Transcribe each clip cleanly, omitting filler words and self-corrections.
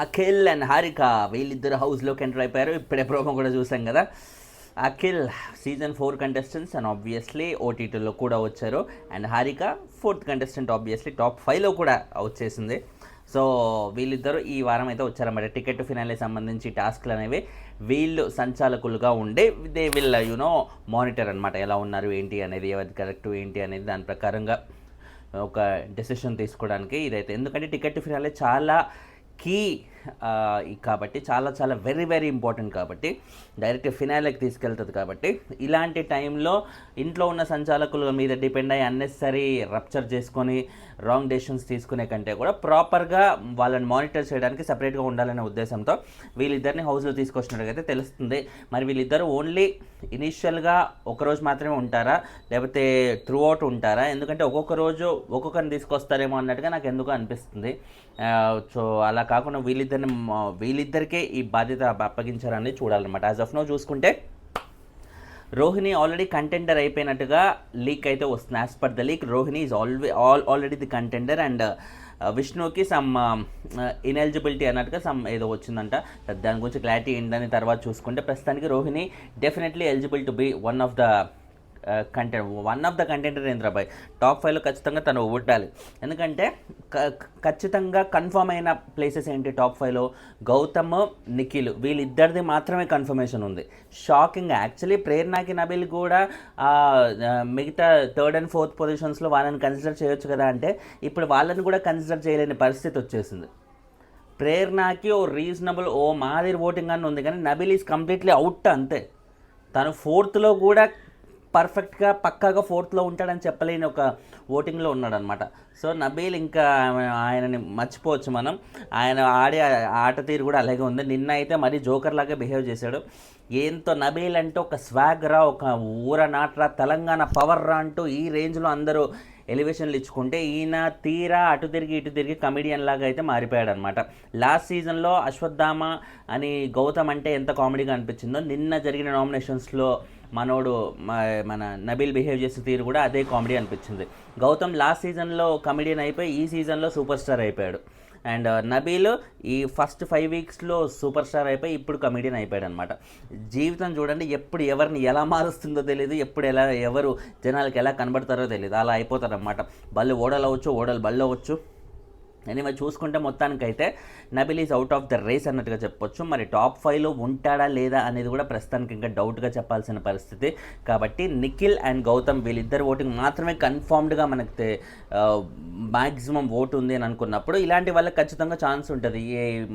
Akhil and Harika వీళ్ళిద్దరు హౌస్లోకి enter అయిపోయారు. ఇప్పుడే ప్రోమో కూడా చూసాం కదా. Akhil season 4 contestants and obviously ఓటీటీలో కూడా వచ్చారు. And Harika 4th contestant, obviously top 5లో కూడా వచ్చేసింది. సో వీళ్ళిద్దరూ ఈ వారం అయితే వచ్చారన్నమాట. టికెట్ ఫినాలే సంబంధించి టాస్క్లు అనేవి వీళ్ళు సంచాలకులుగా ఉండే దే విల్ మానిటర్ అనమాట. ఎలా ఉన్నారు ఏంటి అనేది, ఎవరి కరెక్ట్ ఏంటి అనేది దాని ప్రకారంగా ఒక డెసిషన్ తీసుకోవడానికి ఇదైతే. ఎందుకంటే టికెట్ ఫినాలే చాలా కీ కాబట్టి చాలా చాలా వెరీ వెరీ ఇంపార్టెంట్ కాబట్టి డైరెక్ట్ ఫినాలేకి తీసుకెళ్తుంది. కాబట్టి ఇలాంటి టైంలో ఇంట్లో ఉన్న సంచాలకుల మీద డిపెండ్ అయ్యి అన్నెసరీ రప్చర్ చేసుకొని రాంగ్ డెసిషన్స్ తీసుకునే కంటే కూడా ప్రాపర్గా వాళ్ళని మానిటర్ చేయడానికి సపరేట్గా ఉండాలనే ఉద్దేశంతో వీళ్ళిద్దరిని హౌస్లో తీసుకొచ్చినట్టుగైతే తెలుస్తుంది. మరి వీళ్ళిద్దరూ ఓన్లీ ఇనీషియల్గా ఒకరోజు మాత్రమే ఉంటారా, లేకపోతే త్రూ అవుట్ ఉంటారా? ఎందుకంటే ఒక్కొక్క రోజు ఒక్కొక్కరిని తీసుకొస్తారేమో అన్నట్టుగా నాకు ఎందుకో అనిపిస్తుంది. సో అలా కాకుండా వీళ్ళిద్దరికే ఈ బాధ్యత అప్పగించారని చూడాలన్నమాట. యాజ్ ఆఫ్ నో చూసుకుంటే రోహిణి ఆల్రెడీ కంటెండర్ అయిపోయినట్టుగా లీక్ అయితే వస్తుంది. As per the leak Rohini is already the contender and విష్ణుకి సమ్ ఇన్ఎలిజిబిలిటీ అన్నట్టుగా సమ్ ఏదో వచ్చిందంట. దాని గురించి క్లారిటీ ఏంటని తర్వాత చూసుకుంటే ప్రస్తుతానికి Rohini definitely eligible to be one of the contender ఏంద్రాబాయ్. టాప్ 5లో ఖచ్చితంగా తను ఉండాలి. ఎందుకంటే ఖచ్చితంగా కన్ఫర్మ్ అయిన ప్లేసెస్ ఏంటి టాప్ 5లో? గౌతమ్, నిఖిల్ వీళ్ళిద్దరిది మాత్రమే కన్ఫర్మేషన్ ఉంది. Shocking actually. ప్రేరణకి, నబిల్ కూడా మిగతా 3rd and 4th పొజిషన్స్లో వాళ్ళని కన్సిడర్ చేయొచ్చు కదా అంటే ఇప్పుడు వాళ్ళని కూడా కన్సిడర్ చేయలేని పరిస్థితి వచ్చేసింది. ప్రేరణకి ఓ రీజనబుల్ మాదిరి ఓటింగ్ అని ఉంది, కానీ నబిల్ ఈజ్ కంప్లీట్లీ అవుట్ అంతే. తను 4thలో కూడా పర్ఫెక్ట్గా పక్కాగా 4thలో ఉంటాడని చెప్పలేని ఒక ఓటింగ్లో ఉన్నాడనమాట. సో నబీల్ ఇంకా ఆయనని మర్చిపోవచ్చు మనం. ఆయన ఆడే ఆట తీరు కూడా అలాగే ఉంది. నిన్న అయితే మరీ జోకర్ లాగా బిహేవ్ చేశాడు. ఏంతో నబీల్ అంటే ఒక స్వాగ్ రా, ఒక ఊర నాట్రా, తెలంగాణ పవర్ రా అంటూ ఈ రేంజ్లో అందరూ ఎలివేషన్లు ఇచ్చుకుంటే ఈయన తీరా అటు తిరిగి కమెడియన్ లాగా అయితే మారిపోయాడు అనమాట. లాస్ట్ సీజన్లో అశ్వత్థామ అని గౌతమ్ అంటే ఎంత కామెడీగా అనిపించిందో నిన్న జరిగిన నామినేషన్స్లో మన నబీల్ బిహేవ్ చేసే తీరు కూడా అదే కామెడీ అనిపించింది. గౌతమ్ లాస్ట్ సీజన్లో కమెడియన్ అయిపోయి ఈ సీజన్లో సూపర్ స్టార్ అయిపోయాడు. అండ్ నబీల్ ఈ ఫస్ట్ 5 వీక్స్లో సూపర్ స్టార్ అయిపోయి ఇప్పుడు కమెడియన్ అయిపోయాడు అనమాట. జీవితం చూడండి, ఎప్పుడు ఎవరిని ఎలా మారుస్తుందో తెలియదు, ఎప్పుడు ఎవరు జనాలకి ఎలా కనబడతారో తెలియదు, అలా అయిపోతారనమాట. బళ్ళు ఓడలవచ్చు, ఓడలు బళ్ళు అవ్వచ్చు. ఎనీవే చూసుకుంటే మొత్తానికైతే Nabeel is out of the race అన్నట్టుగా చెప్పొచ్చు. మరి టాప్ 5లో ఉంటాడా లేదా అనేది కూడా ప్రస్తుతానికి ఇంకా డౌట్గా చెప్పాల్సిన పరిస్థితి. కాబట్టి నిఖిల్ అండ్ గౌతమ్ వీళ్ళిద్దరు ఓటింగ్ మాత్రమే కన్ఫర్మ్డ్గా మనకి మ్యాక్సిమం ఓటు ఉంది అని అనుకున్నప్పుడు ఇలాంటి వాళ్ళకి ఖచ్చితంగా ఛాన్స్ ఉంటుంది.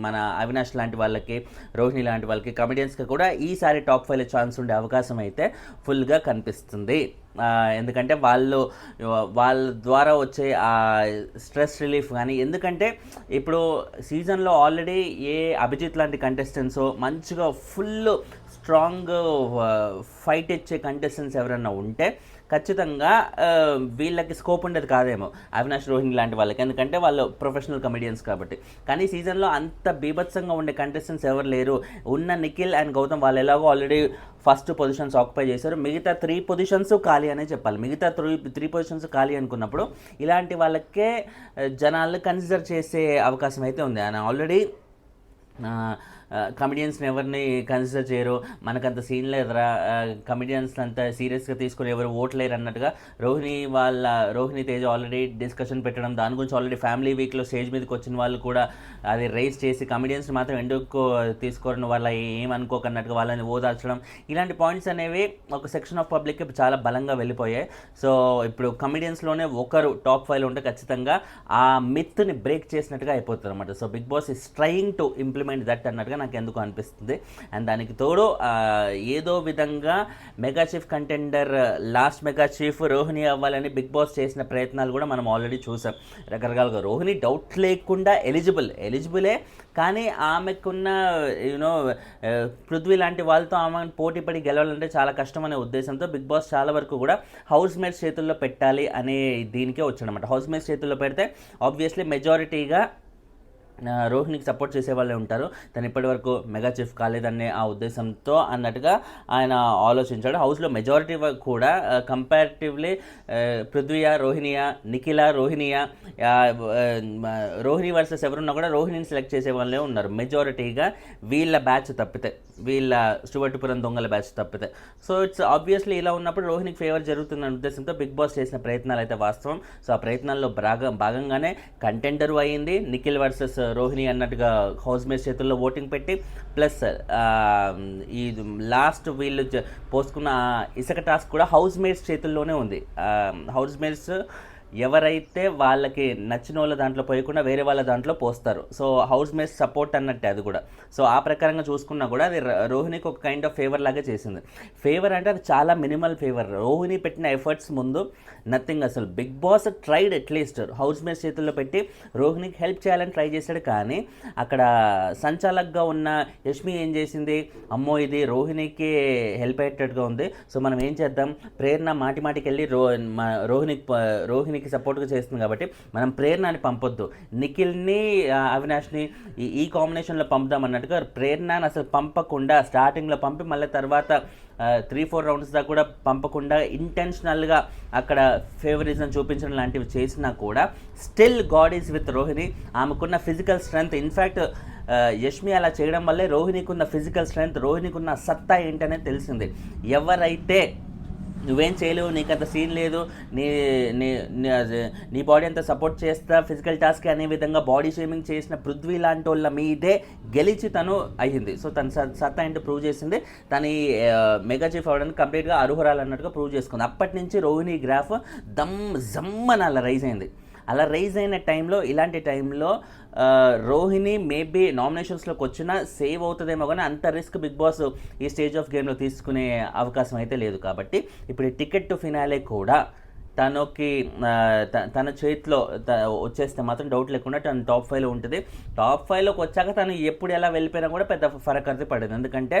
మన అవినాష్ లాంటి వాళ్ళకి, రోహిణి లాంటి వాళ్ళకి, కమెడియన్స్కి కూడా ఈసారి టాప్ 5లో ఛాన్స్ ఉండే అవకాశం అయితే ఫుల్గా కనిపిస్తుంది. ఎందుకంటే వాళ్ళ ద్వారా వచ్చే స్ట్రెస్ రిలీఫ్ కానీ, ఎందుకంటే ఇప్పుడు సీజన్లో ఆల్రెడీ అభిజిత్ లాంటి కంటెస్టెంట్స్ మంచిగా ఫుల్ స్ట్రాంగ్ ఫైట్ ఇచ్చే కంటెస్టెంట్స్ ఎవరైనా ఉంటే ఖచ్చితంగా వీళ్ళకి స్కోప్ ఉండేది కాదేమో అవినాష్, రోహిణి లాంటి వాళ్ళకి, ఎందుకంటే వాళ్ళు ప్రొఫెషనల్ కమెడియన్స్ కాబట్టి. కానీ సీజన్లో అంత బీభత్సంగా ఉండే కంటెస్టెంట్స్ ఎవరు లేరు. ఉన్న నిఖిల్ అండ్ గౌతమ్ వాళ్ళు ఎలాగో ఆల్రెడీ ఫస్ట్ పొజిషన్స్ ఆక్యుపై చేశారు. మిగతా 3 పొజిషన్స్ ఖాళీ అనే చెప్పాలి. మిగతా 3 పొజిషన్స్ ఖాళీ అనుకున్నప్పుడు ఇలాంటి వాళ్ళకే జనాలు కన్సిడర్ చేసే అవకాశం అయితే ఉంది. ఆయన ఆల్రెడీ కమెడియన్స్ని ఎవరిని కన్సిడర్ చేయరు, మనకంత సీన్ లేదురా, కమెడియన్స్ అంతా సీరియస్గా తీసుకుని ఎవరు ఓట్లేరు అన్నట్టుగా రోహిణి తేజ్ ఆల్రెడీ డిస్కషన్ పెట్టడం, దాని గురించి ఆల్రెడీ ఫ్యామిలీ వీక్లో స్టేజ్ మీదకి వచ్చిన వాళ్ళు కూడా అది రైజ్ చేసి కమెడియన్స్ మాత్రం ఎందుకు తీసుకోరని వాళ్ళ ఏమనుకోకన్నట్టుగా వాళ్ళని ఓదార్చడం, ఇలాంటి పాయింట్స్ అనేవి ఒక సెక్షన్ ఆఫ్ పబ్లిక్కి చాలా బలంగా వెళ్ళిపోయాయి. సో ఇప్పుడు కమెడియన్స్లోనే ఒకరు టాప్ 5లో ఉంటే ఖచ్చితంగా ఆ మిత్ని బ్రేక్ చేసినట్టుగా అయిపోతుంది అనమాట. So Bigg Boss is trying to implement that అన్నట్టుగా నాకు ఎందుకు అనిపిస్తుంది. అండ్ దానికి తోడు ఏదో విధంగా mega chief contender, last mega chief Rohini అవ్వాలని బిగ్ బాస్ చేసిన ప్రయత్నాలు కూడా మనం ఆల్రెడీ చూసాం రకరకాలుగా. రోహిణి డౌట్ లేకుండా ఎలిజిబులే, కానీ ఆమెకున్న పృథ్వీ లాంటి వాళ్ళతో ఆమెను పోటీపడి గెలవాలంటే చాలా కష్టం అనే ఉద్దేశంతో బిగ్ బాస్ చాలా వరకు కూడా హౌస్ మేట్స్ చేతుల్లో పెట్టాలి అనే దీనికే వచ్చాడనమాట. హౌస్ మేట్స్ చేతుల్లో పెడితే ఆబ్వియస్లీ మెజారిటీగా రోహిణికి సపోర్ట్ చేసే వాళ్ళే ఉంటారు. తను ఇప్పటివరకు మెగా చీఫ్ కాలేదనే ఆ ఉద్దేశంతో అన్నట్టుగా ఆయన ఆలోచించాడు. హౌస్లో మెజారిటీ కూడా కంపారిటివ్లీ పృథ్వీయా రోహిణియా, నిఖిల రోహిణియా, రోహిణి వర్సెస్ ఎవరున్నా కూడా రోహిణిని సెలెక్ట్ చేసే వాళ్ళే ఉన్నారు మెజారిటీగా, వీళ్ళ బ్యాచ్ తప్పితే, వీళ్ళ స్టువర్టుపురం దొంగల బ్యాచ్ తప్పితే. సో ఇట్స్ ఆబ్వియస్లీ ఇలా ఉన్నప్పుడు రోహిణికి ఫేవర్ జరుగుతున్న ఉద్దేశంతో బిగ్ బాస్ చేసిన ప్రయత్నాలు అయితే వాస్తవం. సో ఆ ప్రయత్నాల్లో భాగంగానే కంటెండరు అయ్యింది నిఖిల్ వర్సెస్ రోహిణి అన్నట్టుగా హౌస్ మేట్స్ చేతుల్లో ఓటింగ్ పెట్టి, ప్లస్ ఈ లాస్ట్ వీళ్ళు పోసుకున్న ఇసుక టాస్క్ కూడా హౌస్ మేట్స్ చేతుల్లోనే ఉంది. హౌస్ మేట్స్ ఎవరైతే వాళ్ళకి నచ్చిన వాళ్ళ దాంట్లో పోయకుండా వేరే వాళ్ళ దాంట్లో పోస్తారు. సో హౌస్ మేట్స్ సపోర్ట్ అన్నట్టే అది కూడా. సో ఆ ప్రకారంగా చూసుకున్నా కూడా అది రోహిణికి ఒక కైండ్ ఆఫ్ ఫేవర్ లాగే చేసింది. ఫేవర్ అంటే అది చాలా మినిమల్ ఫేవర్. రోహిణి పెట్టిన ఎఫర్ట్స్ ముందు నథింగ్ అసలు. Bigg Boss tried at least housemates చేతుల్లో పెట్టి రోహిణికి హెల్ప్ చేయాలని ట్రై చేశాడు. కానీ అక్కడ సంచాలక్గా ఉన్న యష్మి ఏం చేసింది, అమ్మో ఇది రోహిణికి హెల్ప్ అయ్యేటట్టుగా ఉంది, సో మనం ఏం చేద్దాం, ప్రేరణ మాటికి వెళ్ళి రోహిణికి సపోర్ట్గా చేస్తుంది కాబట్టి మనం ప్రేరణని పంపొద్దు, నిఖిల్ని అవినాష్ని ఈ కాంబినేషన్లో పంపుదాం అన్నట్టుగా ప్రేరణని అసలు పంపకుండా స్టార్టింగ్లో పంపి మళ్ళీ తర్వాత 3-4 రౌండ్స్ దాకా కూడా పంపకుండా ఇంటెన్షనల్గా అక్కడ ఫేవరిజం చూపించడం లాంటివి చేసినా కూడా still god is with Rohini. ఆమెకున్న ఫిజికల్ స్ట్రెంగ్త్, ఇన్ఫ్యాక్ట్ యష్మి అలా చేయడం వల్లే రోహిణికి ఉన్న ఫిజికల్ స్ట్రెంగ్త్, రోహిణికి ఉన్న సత్తా ఏంటనేది తెలిసింది. ఎవరైతే నువ్వేం చేయలేవు, నీకు అంత సీన్ లేదు, నీ నీ నీ బాడీ అంతా సపోర్ట్ చేస్తా ఫిజికల్ టాస్క్ అనే విధంగా బాడీ షేమింగ్ చేసిన పృథ్వీ లాంటి వాళ్ళ మీదే గెలిచి తను అయ్యింది. సో తను సత్తా ఏంటో ప్రూవ్ చేసింది. తను ఈ మెగా చీఫ్ అవ్వడానికి కంప్లీట్గా అర్హురాలు అన్నట్టుగా ప్రూవ్ చేసుకుంది. అప్పటి నుంచి రోహిణి గ్రాఫ్ జమ్మన అలా రైజ్ అయింది. అలా రైజ్ అయిన టైంలో, ఇలాంటి టైంలో రోహిణి మేబీ నామినేషన్స్లోకి వచ్చినా సేవ్ అవుతుందేమో, కానీ అంత రిస్క్ బిగ్ బాస్ ఈ స్టేజ్ ఆఫ్ గేమ్లో తీసుకునే అవకాశం అయితే లేదు. కాబట్టి ఇప్పుడు ఈ టికెట్ టు ఫినాలే కూడా తన చేతిలో వచ్చేస్తే మాత్రం డౌట్ లేకుండా తను టాప్ 5లో ఉంటుంది. టాప్ 5లోకి వచ్చాక తను ఎప్పుడు ఎలా వెళ్ళిపోయినా కూడా పెద్ద ఫరక్ అయితే పడదు. ఎందుకంటే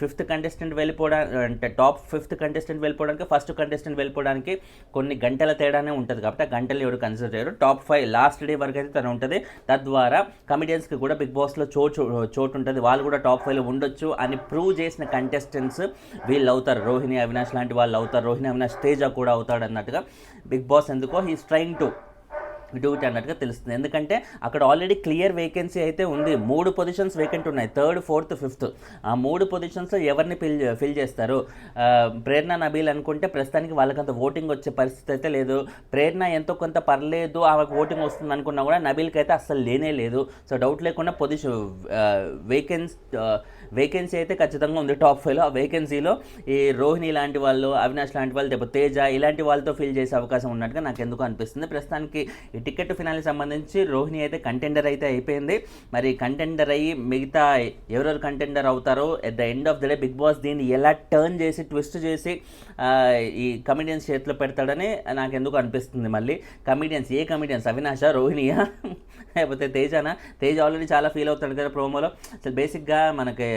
5th కంటెస్టెంట్ వెళ్ళిపోవడానికి, అంటే టాప్ 5th కంటెస్టెంట్ వెళ్ళిపోవడానికి, ఫస్ట్ కంటెస్టెంట్ వెళ్ళిపోవడానికి కొన్ని గంటల తేడానే ఉంటుంది. కాబట్టి ఆ గంటలు ఎవరు కన్సిడర్ చేయరు. టాప్ 5 లాస్ట్ డే వరకు అయితే తను ఉంటుంది. తద్వారా కమెడియన్స్కి కూడా బిగ్ బాస్లో చోటు ఉంటుంది, వాళ్ళు కూడా టాప్ 5లో ఉండొచ్చు అని ప్రూవ్ చేసిన కంటెస్టెంట్స్ వీళ్ళు అవుతారు. రోహిణి అవినాష్ లాంటి వాళ్ళు అవుతారు. రోహిణి అవినాష్ తేజ కూడా అవుతాడు అన్నట్టుగా బిగ్ బాస్ ఎందుకో he's trying to do it అన్నట్టుగా తెలుస్తుంది. ఎందుకంటే అక్కడ ఆల్రెడీ క్లియర్ వేకెన్సీ అయితే ఉంది. 3 పొజిషన్స్ వేకెంట్ ఉన్నాయి, 3rd, 4th, 5th. ఆ 3 పొజిషన్స్లో ఎవరిని ఫిల్ చేస్తారు? ప్రేరణ, నబీల్ అనుకుంటే ప్రస్తుతానికి వాళ్ళకంత ఓటింగ్ వచ్చే పరిస్థితి అయితే లేదు. ప్రేరణ ఎంతో కొంత పర్లేదు, ఆమెకు ఓటింగ్ వస్తుంది అనుకున్నా కూడా నబీల్కి అయితే అస్సలు లేనే లేదు. సో డౌట్ లేకుండా వేకెన్సీ అయితే ఖచ్చితంగా ఉంది టాప్ 5లో. ఆ వేకెన్సీలో ఈ రోహిణి లాంటి వాళ్ళు, అవినాష్ లాంటి వాళ్ళు, లేకపోతే తేజ ఇలాంటి వాళ్ళతో ఫిల్ చేసే అవకాశం ఉన్నట్టుగా నాకు ఎందుకు అనిపిస్తుంది. ప్రస్తుతానికి ఈ టికెట్ ఫినాలే సంబంధించి రోహిణి అయితే కంటెండర్ అయితే అయిపోయింది. మరి కంటెండర్ అయ్యి మిగతా ఎవరెవరు కంటెండర్ అవుతారో at the end of the day big boss దీన్ని ఎలా టర్న్ చేసి ట్విస్ట్ చేసి ఈ కమెడియన్స్ చేతిలో పెడతాడని నాకు ఎందుకు అనిపిస్తుంది. మళ్ళీ కమెడియన్స్, ఏ కమెడియన్స్, అవినాషా, రోహిణియా, లేకపోతే తేజానా? తేజ ఆల్రెడీ చాలా ఫీల్ అవుతాడు కదా ప్రోమోలో. అసలు బేసిక్గా మనకి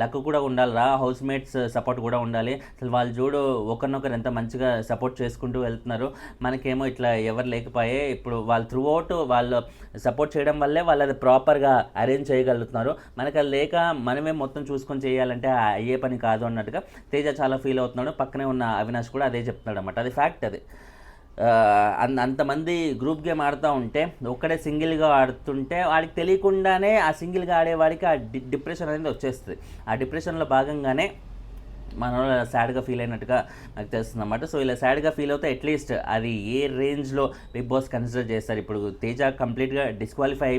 లక్ కూడా ఉండాలి రా, హౌస్ మేట్స్ సపోర్ట్ కూడా ఉండాలి. అసలు వాళ్ళు చూడు ఒకరినొకరు ఎంత మంచిగా సపోర్ట్ చేసుకుంటూ వెళ్తున్నారు, మనకేమో ఇట్లా ఎవరు లేకపోయే. ఇప్పుడు వాళ్ళు త్రూ అవుట్ వాళ్ళు సపోర్ట్ చేయడం వల్లే వాళ్ళు అది ప్రాపర్గా అరేంజ్ చేయగలుగుతున్నారు. మనకు అది లేక మనమే మొత్తం చూసుకొని చేయాలంటే అయ్యే పని కాదు అన్నట్టుగా తేజ చాలా ఫీల్ అవుతున్నాడు. పక్కనే ఉన్న అవినాష్ కూడా అదే చెప్తున్నాడు అన్నమాట. అది ఫ్యాక్ట్. అది అంతమంది గ్రూప్ గేమ్ ఆడుతూ ఉంటే ఒక్కడే సింగిల్గా ఆడుతుంటే వాడికి తెలియకుండానే ఆ సింగిల్గా ఆడేవాడికి ఆ డిప్రెషన్ అనేది వచ్చేస్తుంది. ఆ డిప్రెషన్లో భాగంగానే మనం సాడ్గా ఫీల్ అయినట్టుగా నాకు తెలుస్తుంది అన్నమాట. సో ఇలా సాడ్గా ఫీల్ అవుతే అట్లీస్ట్ అది ఏ రేంజ్లో బిగ్ బాస్ కన్సిడర్ చేస్తారు. ఇప్పుడు తేజ కంప్లీట్గా డిస్క్వాలిఫై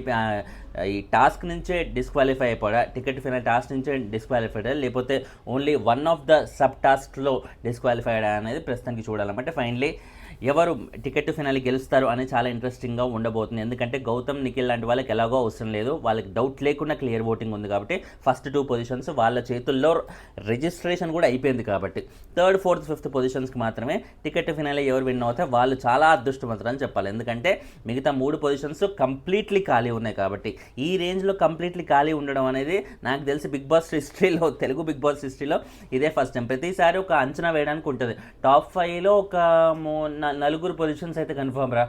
ఈ టాస్క్ నుంచే డిస్క్వాలిఫై అయిపోయా, టికెట్ ఫినాల్ టాస్క్ నుంచే డిస్క్వాలిఫైడ్, లేకపోతే only one of the sub టాస్క్లో డిస్క్వాలిఫైడ్ అనేది ప్రస్తుతానికి చూడాలన్నమాట. ఫైనలీ ఎవరు టికెట్ ఫినాలి గెలుస్తారు అనేది చాలా ఇంట్రెస్టింగ్గా ఉండబోతుంది. ఎందుకంటే గౌతమ్, నిఖిల్ లాంటి వాళ్ళకి ఎలాగో అవసరం లేదు, వాళ్ళకి డౌట్ లేకుండా క్లియర్ ఓటింగ్ ఉంది కాబట్టి ఫస్ట్ 2 పొజిషన్స్ వాళ్ళ చేతుల్లో రిజిస్ట్రేషన్ కూడా అయిపోయింది కాబట్టి 3rd, 4th, 5th పొజిషన్స్కి మాత్రమే టికెట్ ఫినాలి ఎవరు విన్ అవుతే వాళ్ళు చాలా అదృష్టవంతులు అని చెప్పాలి. ఎందుకంటే మిగతా 3 పొజిషన్స్ కంప్లీట్లీ ఖాళీ ఉన్నాయి కాబట్టి ఈ రేంజ్లో కంప్లీట్లీ ఖాళీ ఉండడం అనేది నాకు తెలిసి బిగ్ బాస్ హిస్టరీలో, తెలుగు బిగ్ బాస్ హిస్టరీలో ఇదే ఫస్ట్ టైం. ప్రతిసారి ఒక అంచనా వేయడానికి ఉంటుంది. టాప్ 5లో ఒక నలుగురు పొజిషన్స్ అయితే కన్ఫామ్ రా,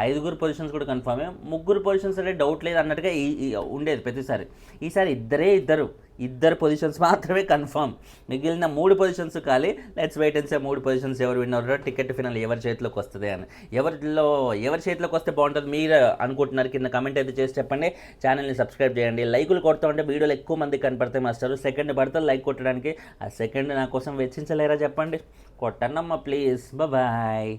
ఐదుగురు పొజిషన్స్ కూడా కన్ఫామే, ముగ్గురు పొజిషన్స్ అంటే డౌట్ లేదు అన్నట్టుగా ఉండేది ప్రతిసారి. ఈసారి ఇద్దరు పొజిషన్స్ మాత్రమే కన్ఫామ్, మిగిలిన 3 పొజిషన్స్ ఖాళీ. Let's wait and say 3 positions ఎవరు విన్ అవుతారో, టికెట్ ఫినల్ ఎవరి చేతిలోకి వస్తుంది అని. ఎవరి చేతిలోకి వస్తే బాగుంటుంది మీరు అనుకుంటున్నారు కింద కమెంట్ అయితే చేసి చెప్పండి. ఛానల్ని సబ్స్క్రైబ్ చేయండి, లైకులు కొడుతూ ఉంటే వీడియోలు ఎక్కువ మంది కనపడతాయి మాస్టర్. సెకండ్ పడతారు లైక్ కొట్టడానికి, ఆ సెకండ్ నా కోసం వెచ్చించలేరా చెప్పండి, కొట్టన్నమ్మా ప్లీజ్. బాయ్.